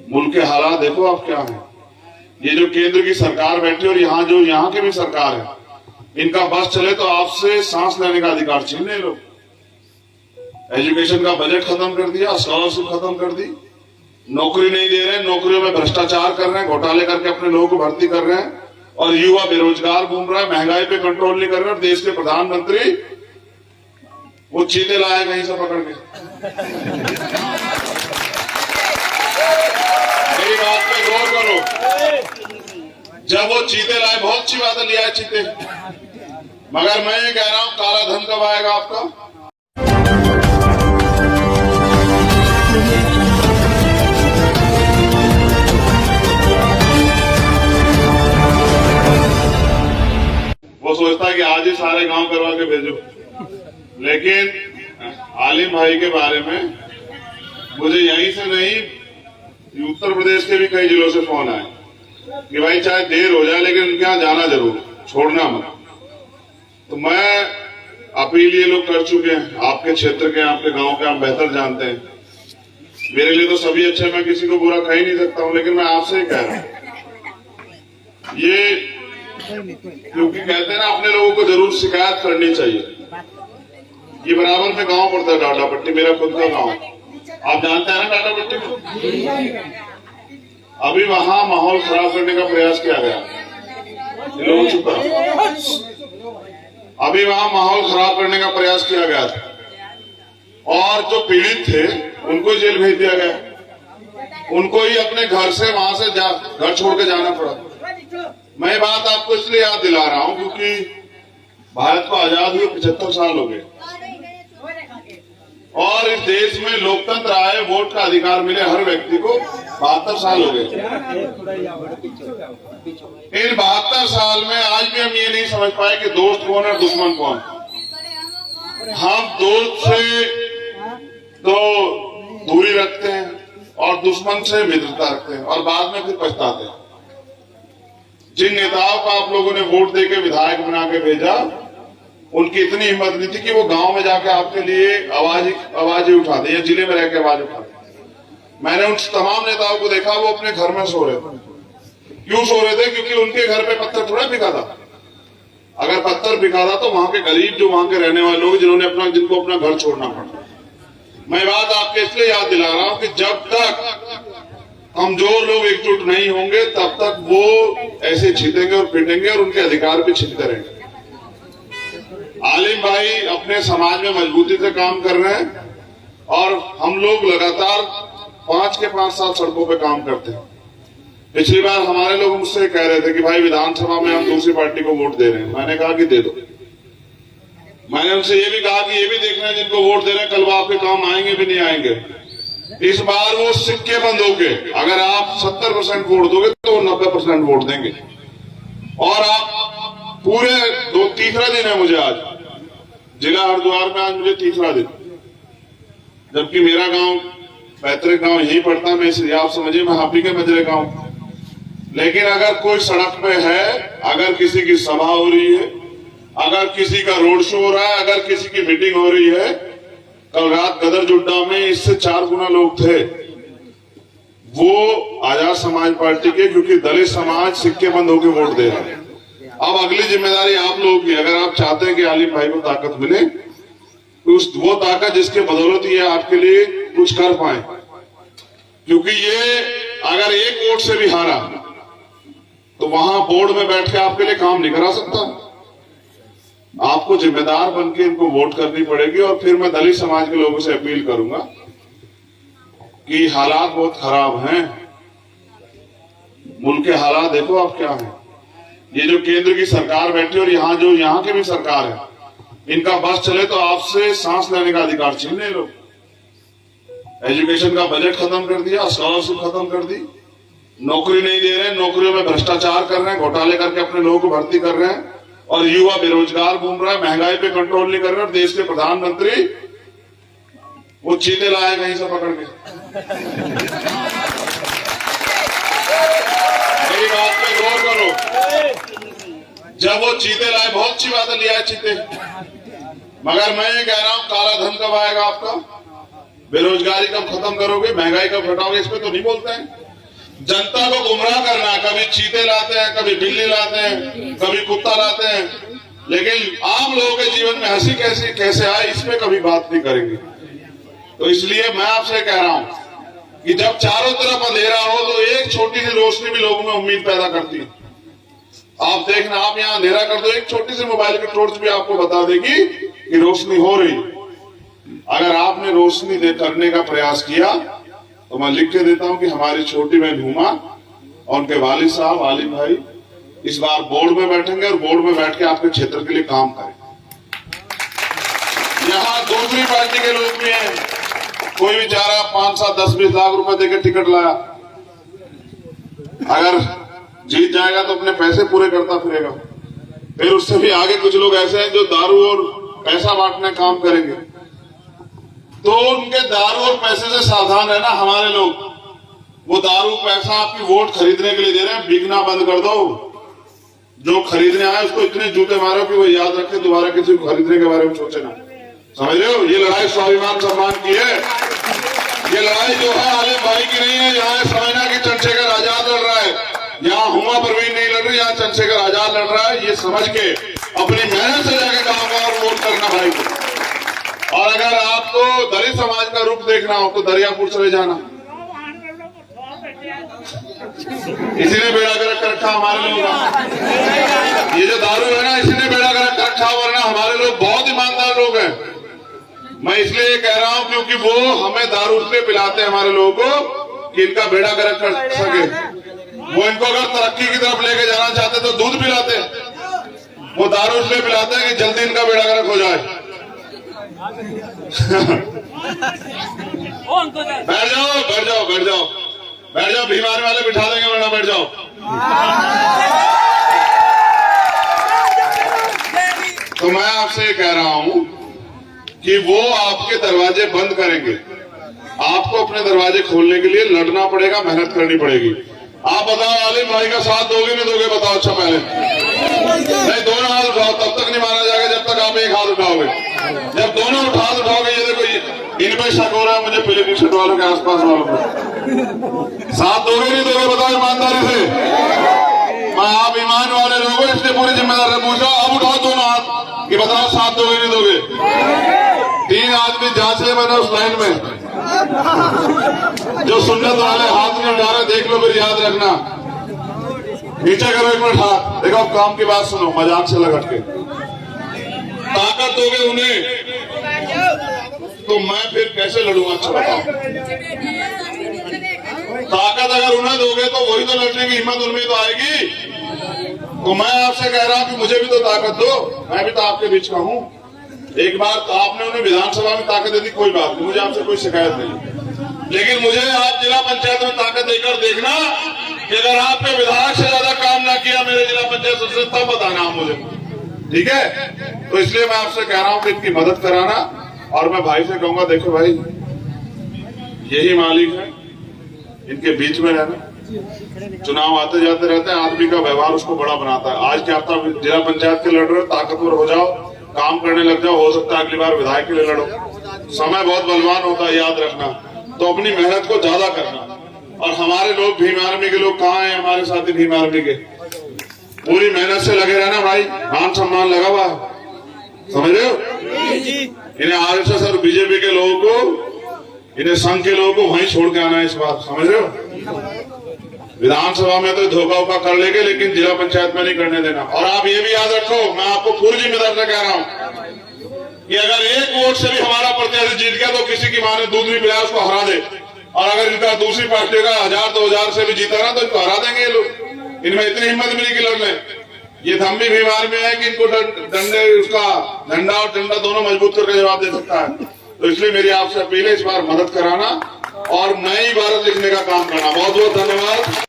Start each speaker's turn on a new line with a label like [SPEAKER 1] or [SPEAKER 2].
[SPEAKER 1] मुल्क के हालात देखो आप क्या है। ये जो केंद्र की सरकार बैठी और यहाँ की भी सरकार है, इनका बस चले तो आपसे सांस लेने का अधिकार छीन ले लोग। एजुकेशन का बजट खत्म कर दिया, स्कॉलरशिप खत्म कर दी, नौकरी नहीं दे रहे, नौकरियों में भ्रष्टाचार कर रहे हैं, घोटाले करके अपने लोगों को भर्ती कर रहे हैं, और युवा बेरोजगार घूम रहा है, महंगाई पे कंट्रोल नहीं कर रहे, और देश के प्रधानमंत्री वो चीते लाए कहीं से पकड़ के। मेरी बात पे गौर करो, जब वो चीते लाए, बहुत अच्छी बात है, लिया चीते, मगर मैं ये कह रहा हूं काला धन कब आएगा आपका? वो सोचता है कि आज ही सारे गांव करवा के भेजो, लेकिन आलिम भाई के बारे में मुझे यहीं से नहीं, उत्तर प्रदेश के भी कई जिलों से फोन आए कि भाई चाहे देर हो जाए लेकिन उनके यहाँ जाना जरूर, छोड़ना मत। तो मैं अपील ये लोग कर चुके हैं, आपके क्षेत्र के, आपके गांव के, आप बेहतर जानते हैं। मेरे लिए तो सभी अच्छे, मैं किसी को बुरा कह ही नहीं सकता हूं, लेकिन मैं आपसे ही कह रहा हूं, ये क्योंकि कहते हैं ना अपने लोगों को जरूर शिकायत करनी चाहिए। ये बराबर में गांव पड़ता है डाडापट्टी, मेरा खुद का गांव, आप जानते हैं ना डाडापट्टी को। अभी वहां माहौल खराब करने का प्रयास किया गया, लोग चुप रहो, अभी वहां माहौल खराब करने का प्रयास किया गया था, और जो पीड़ित थे उनको जेल भेज दिया गया, उनको ही अपने घर से वहां से घर छोड़ के जाना पड़ा। मैं बात आपको इसलिए याद दिला रहा हूं क्योंकि भारत को आजाद हुए 75 साल हो गए, और इस देश में लोकतंत्र आए, वोट का अधिकार मिले हर व्यक्ति को 72 साल हो गए। इन 72 साल में आज भी हम ये नहीं समझ पाए कि दोस्त कौन है, दुश्मन कौन। हम दोस्त से तो दूरी रखते हैं और दुश्मन से मित्रता रखते हैं, और बाद में फिर पछताते हैं। जिन नेताओं को आप लोगों ने वोट देके विधायक बना के भेजा, उनकी इतनी हिम्मत नहीं थी कि वो गांव में जाके आपके लिए आवाजें उठाते या जिले में रह के आवाज उठाते। मैंने उन तमाम नेताओं को देखा, वो अपने घर में सो रहे थे। क्यों सो रहे थे? क्योंकि उनके घर पे पत्थर थोड़ा बिका था। अगर पत्थर बिका था तो वहां के गरीब, जो वहां के रहने वाले लोग, जिनको अपना घर छोड़ना पड़ा। मैं बात आपके इसलिए याद दिला रहा हूं कि जब तक कमजोर लोग एकजुट नहीं होंगे, तब तक वो ऐसे छीटेंगे और पीटेंगे और उनके अधिकार भी छीनते रहेंगे। आलिम भाई अपने समाज में मजबूती से काम कर रहे हैं, और हम लोग लगातार 5 के 5 साल सड़कों पे काम करते हैं। पिछली बार हमारे लोग मुझसे कह रहे थे कि भाई विधानसभा में हम दूसरी पार्टी को वोट दे रहे हैं। मैंने कहा कि दे दो। मैंने उनसे ये भी कहा कि ये भी देखना है जिनको वोट दे रहे हैं कल वो आपके काम आएंगे भी नहीं आएंगे। इस बार वो सिक्के बंद हो गए, अगर आप 70% वोट दोगे तो 90% वोट देंगे। और आप पूरे तीसरा दिन है मुझे आज जिला हरिद्वार में, आज मुझे तीसरा दिन, जबकि मेरा गांव पैतृक गांव यही पड़ता है। मैं इसलिए आप समझिए मैं हापी के मजरे गांव, लेकिन अगर कोई सड़क पे है, अगर किसी की सभा हो रही है, अगर किसी का रोड शो हो रहा है, अगर किसी की मीटिंग हो रही है, कल रात गदर जुड्डा में इससे 4 गुना लोग थे, वो आजाद समाज पार्टी के, क्योंकि दलित समाज सिक्के बंद होकर वोट दे रहा है। अब अगली जिम्मेदारी आप लोगों की, अगर आप चाहते हैं कि आलिम भाई को ताकत मिले, तो वो ताकत जिसके बदौलत ये आपके लिए कुछ कर पाए, क्योंकि ये अगर एक वोट से भी हारा तो वहां बोर्ड में बैठ के आपके लिए काम नहीं करा सकता। आपको जिम्मेदार बन के इनको वोट करनी पड़ेगी। और फिर मैं दलित समाज के लोगों से अपील करूंगा कि हालात बहुत खराब हैं, मुल्क के हालात देखो आप क्या है। ये जो केंद्र की सरकार बैठी और यहाँ की भी सरकार है, इनका बस चले तो आपसे सांस लेने का अधिकार छीन ले लोग। एजुकेशन का बजट खत्म कर दिया, स्कॉलरशिप खत्म कर दी, नौकरी नहीं दे रहे, नौकरियों में भ्रष्टाचार कर रहे हैं, घोटाले करके अपने लोगों को भर्ती कर रहे हैं, और युवा बेरोजगार घूम रहा है, महंगाई पे कंट्रोल नहीं कर रहे, और देश के प्रधानमंत्री वो चीते लाए कहीं से पकड़ के। मेरी बात पे गौर करो, जब वो चीते लाए, बहुत अच्छी बात है, लिया चीते, मगर मैं ये कह रहा हूं काला धन कब आएगा आपका? बेरोजगारी कब खत्म करोगे? महंगाई कब घटाओगे? इस पे तो नहीं बोलते हैं। जनता को गुमराह करना है। कभी चीते लाते हैं, कभी बिल्ली लाते हैं, कभी कुत्ता लाते हैं, लेकिन आम लोगों के जीवन में हंसी कैसे कैसे आए इस पे कभी बात नहीं करेंगे। तो इसलिए मैं आपसे कह रहा हूं कि जब चारों तरफ अंधेरा हो तो एक छोटी सी रोशनी भी लोगों में उम्मीद पैदा करती है। आप देखना, आप यहाँ अंधेरा कर दो, एक छोटी सी मोबाइल की टॉर्च भी आपको बता देगी कि रोशनी हो रही। अगर आपने रोशनी करने का प्रयास किया तो मैं लिख के देता हूं कि हमारी छोटी बहन हुमा और उनके वालिद साहब आलिम भाई इस बार बोर्ड में बैठेंगे और बोर्ड में बैठ के आपके क्षेत्र के लिए काम करेंगे। यहाँ दूसरी पार्टी के लोग भी हैं, कोई बेचारा 5, 7, 10, 20 लाख रुपए देकर टिकट लाया, अगर जीत जाएगा तो अपने पैसे पूरे करता फिरेगा। फिर उससे भी आगे कुछ लोग ऐसे हैं जो दारू और पैसा बांटने काम करेंगे। तो उनके दारू और पैसे से सावधान रहना। हमारे लोग वो दारू पैसा आपकी वोट खरीदने के लिए दे रहे हैं, बिकना बंद कर दो। जो खरीदने आए उसको इतने जूते मारो कि वो याद रखे, दोबारा किसी को खरीदने के बारे में सोचे ना। समझ रहे हो, ये लड़ाई स्वाभिमान सम्मान की है। ये लड़ाई जो है आलिम भाई की नहीं है। यहाँ समझना कि चंद्रशेखर आजाद लड़ रहा है, यहाँ हुमा परवीन नहीं लड़ रही, यहाँ चंद्रशेखर आजाद लड़ रहा है। ये समझ के अपनी मेहनत से जाके काम का और वोट करना भाई को। और अगर आपको दलित समाज का रूप देखना हो तो दरियापुर चले जाना। इसी ने बेड़ा गर्क कर रखा हमारे लोगों का। ये जो दारू है ना, इसी ने बेड़ा गर्क कर रखा, वरना हमारे लोग बहुत ईमानदार लोग हैं। मैं इसलिए ये कह रहा हूं क्योंकि वो हमें दारू इसलिए पिलाते हैं हमारे लोगों को कि इनका बेड़ा गर्क कर सके। वो इनको अगर तरक्की की तरफ लेके जाना चाहते तो दूध पिलाते, वो दारू इसलिए पिलाते हैं कि जल्दी इनका बेड़ा गर्क हो जाए। बैठ जाओ बैठ जाओ बैठ जाओ बैठ जाओ, बीमारी वाले बिठा देंगे वरना बैठ जाओ। तो मैं आपसे कह रहा हूं कि वो आपके दरवाजे बंद करेंगे, आपको अपने दरवाजे खोलने के लिए लड़ना पड़ेगा, मेहनत करनी पड़ेगी। आप बताओ आलिम भाई का साथ दोगे नहीं दोगे? बताओ। अच्छा पहले नहीं, दोनों हाथ उठाओ, तब तक नहीं माना जाएगा जब तक आप एक हाथ उठाओगे। जब दोनों हाथ उठाओगे, ये देखो इनमें शक हो रहा है मुझे, पीले टी शर्ट वालों के आसपास वालों को। साथ दोगे नहीं दोगे? बताओ ईमानदारी से। मैं आप ईमान वाले लोग हो इसलिए पूरी जिम्मेदारी से पूछ रहा हूं। अब उठाओ दोनों हाथ कि बताओ साथ दोगे नहीं दोगे? 3 आदमी जांच ले मैंने उस लाइन में, जो सुन्नत वाले हाथ नहीं उठा रहे, देख लो फिर याद रखना। नीचे करो 1 मिनट हाथ। देखो अब काम की बात सुनो, मजाक से लगट के। ताकत दोगे उन्हें तो मैं फिर कैसे लड़ूंगा? अच्छा बताओ। ताकत अगर उन्हें दोगे तो वही तो लड़ने की हिम्मत उनमें तो आएगी। तो मैं आपसे कह रहा हूं कि मुझे भी तो ताकत दो, मैं भी तो आपके बीच का हूं। एक बार तो आपने उन्हें विधानसभा में ताकत दे दी, कोई बात नहीं, मुझे आपसे कोई शिकायत नहीं। लेकिन मुझे आप जिला पंचायत में ताकत देकर देखना कि अगर आपने विधायक से ज्यादा काम ना किया मेरे जिला पंचायत सदस्य, तब बताना आप मुझे, ठीक है? तो इसलिए मैं आपसे कह रहा हूं कि इनकी मदद कराना। और मैं भाई से कहूंगा, देखो भाई यही मालिक है, इनके बीच में रहना। चुनाव आते जाते रहते हैं, आदमी का व्यवहार उसको बड़ा बनाता है। आज क्या आप जिला पंचायत के लड़ रहे हो, ताकतवर हो जाओ, काम करने लग जाओ, हो सकता है अगली बार विधायक के लिए लड़ो। समय बहुत बलवान होता है, याद रखना। तो अपनी मेहनत को ज्यादा करना। और हमारे लोग भीम आर्मी के लोग कहाँ हैं? हमारे साथी भीम आर्मी के पूरी मेहनत से लगे रहना भाई, मान सम्मान लगा हुआ, समझ रहे हो? इन्हें आरएसएस और बीजेपी के लोगों को, इन्हें संघ के लोगों को वहीं छोड़ के आना है इस बार, समझ रहे हो? विधानसभा में तो धोखा वोखा कर लेंगे, लेकिन जिला पंचायत में नहीं करने देना। और आप ये भी याद रखो, मैं आपको पूरी जिम्मेदारी से कह रहा हूं कि अगर 1 वोट से भी हमारा प्रत्याशी जीत गया तो किसी की मां ने दूध भी पिलाया उसको हरा दे। और अगर इनका दूसरी पार्टी का 1000-2000 से भी जीता ना तो इनको हरा देंगे ये लोग। इनमें इतनी हिम्मत भी नहीं कि लड़ लें। ये हम भी बीमार में है कि इनको डंडे, उसका झंडा और डंडा दोनों मजबूत करके जवाब दे सकता है। तो इसलिए मेरी आपसे अपील है, इस बार मदद कराना और नई भारत लिखने का काम करना। बहुत बहुत धन्यवाद।